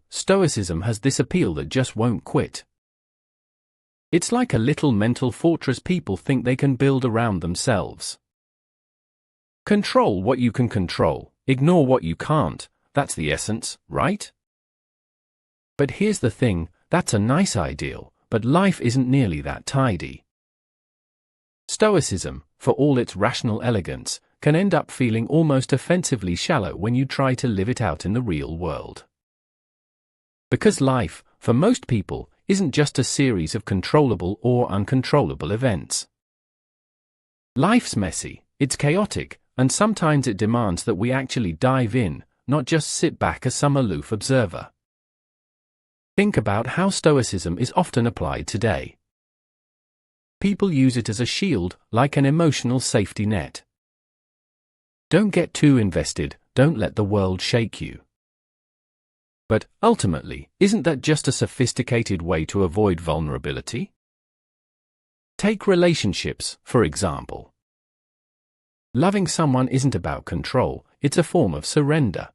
Stoicism has this appeal that just won't quit. It's like a little mental fortress people think they can build around themselves. Control what you can control, ignore what you can't, that's the essence, right? But here's the thing, that's a nice ideal, but life isn't nearly that tidy. Stoicism, for all its rational elegance, can end up feeling almost offensively shallow when you try to live it out in the real world. Because life, for most people, isn't just a series of controllable or uncontrollable events. Life's messy, it's chaotic, and sometimes it demands that we actually dive in, not just sit back as some aloof observer. Think about how Stoicism is often applied today. People use it as a shield, like an emotional safety net. Don't get too invested, don't let the world shake you. But, ultimately, isn't that just a sophisticated way to avoid vulnerability? Take relationships, for example. Loving someone isn't about control, it's a form of surrender.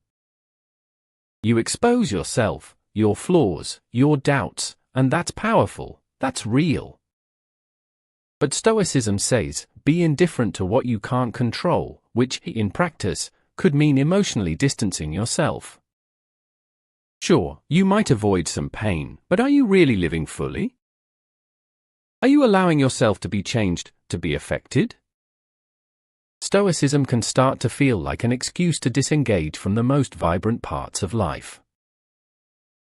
You expose yourself, your flaws, your doubts, and that's powerful, that's real. But Stoicism says, be indifferent to what you can't control, which, in practice, could mean emotionally distancing yourself. Sure, you might avoid some pain, but are you really living fully? Are you allowing yourself to be changed, to be affected? Stoicism can start to feel like an excuse to disengage from the most vibrant parts of life.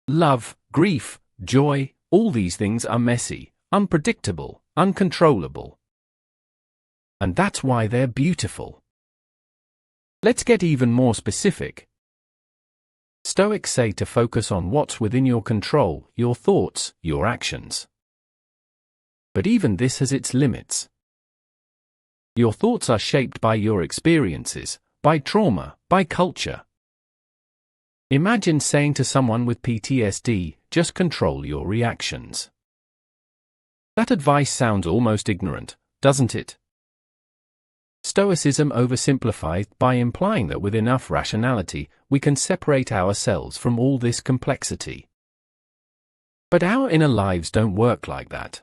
Love, grief, joy, all these things are messy, unpredictable, uncontrollable. And that's why they're beautiful. Let's get even more specific. Stoics say to focus on what's within your control, your thoughts, your actions. But even this has its limits. Your thoughts are shaped by your experiences, by trauma, by culture. Imagine saying to someone with PTSD, just control your reactions. That advice sounds almost ignorant, doesn't it? Stoicism oversimplifies by implying that with enough rationality, we can separate ourselves from all this complexity. But our inner lives don't work like that.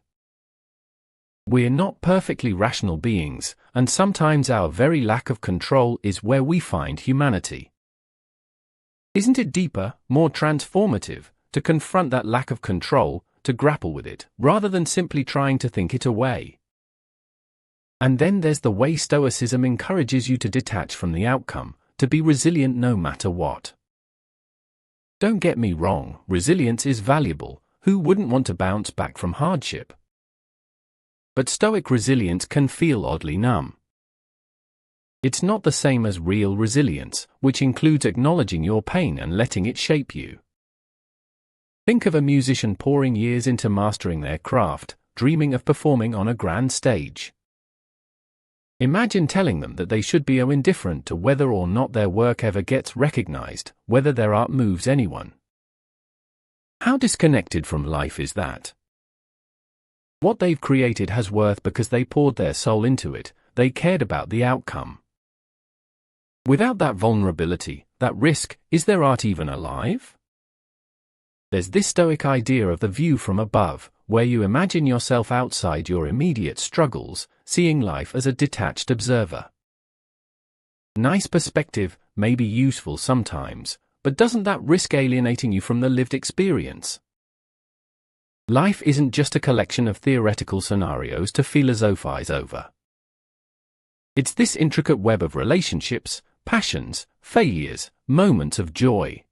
We're not perfectly rational beings, and sometimes our very lack of control is where we find humanity. Isn't it deeper, more transformative, to confront that lack of control, to grapple with it, rather than simply trying to think it away? And then there's the way Stoicism encourages you to detach from the outcome, to be resilient no matter what. Don't get me wrong, resilience is valuable, who wouldn't want to bounce back from hardship? But Stoic resilience can feel oddly numb. It's not the same as real resilience, which includes acknowledging your pain and letting it shape you. Think of a musician pouring years into mastering their craft, dreaming of performing on a grand stage. Imagine telling them that they should be indifferent to whether or not their work ever gets recognized, whether their art moves anyone. How disconnected from life is that? What they've created has worth because they poured their soul into it, they cared about the outcome. Without that vulnerability, that risk, is their art even alive? There's this Stoic idea of the view from above, where you imagine yourself outside your immediate struggles, seeing life as a detached observer. Nice perspective, may be useful sometimes, but doesn't that risk alienating you from the lived experience? Life isn't just a collection of theoretical scenarios to philosophize over. It's this intricate web of relationships, passions, failures, moments of joy.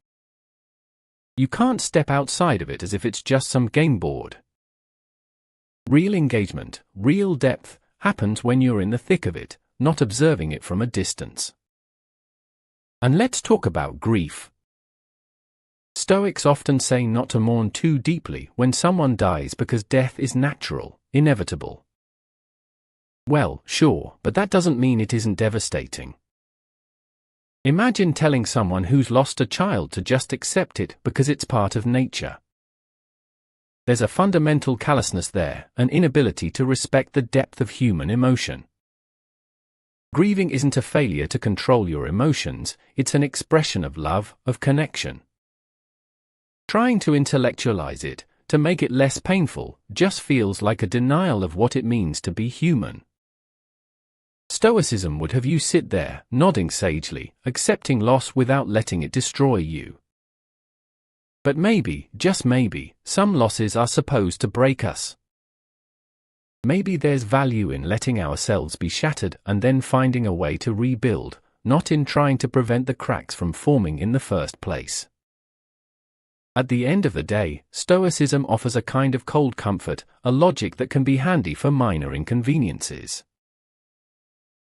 You can't step outside of it as if it's just some game board. Real engagement, real depth, happens when you're in the thick of it, not observing it from a distance. And let's talk about grief. Stoics often say not to mourn too deeply when someone dies because death is natural, inevitable. Well, sure, but that doesn't mean it isn't devastating. Imagine telling someone who's lost a child to just accept it because it's part of nature. There's a fundamental callousness there, an inability to respect the depth of human emotion. Grieving isn't a failure to control your emotions, it's an expression of love, of connection. Trying to intellectualize it, to make it less painful, just feels like a denial of what it means to be human. Stoicism would have you sit there, nodding sagely, accepting loss without letting it destroy you. But maybe, just maybe, some losses are supposed to break us. Maybe there's value in letting ourselves be shattered and then finding a way to rebuild, not in trying to prevent the cracks from forming in the first place. At the end of the day, Stoicism offers a kind of cold comfort, a logic that can be handy for minor inconveniences.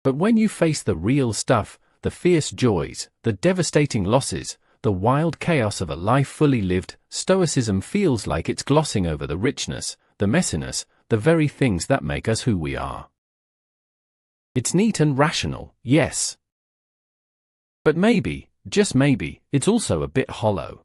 But when you face the real stuff, the fierce joys, the devastating losses, the wild chaos of a life fully lived, Stoicism feels like it's glossing over the richness, the messiness, the very things that make us who we are. It's neat and rational, yes. But maybe, just maybe, it's also a bit hollow.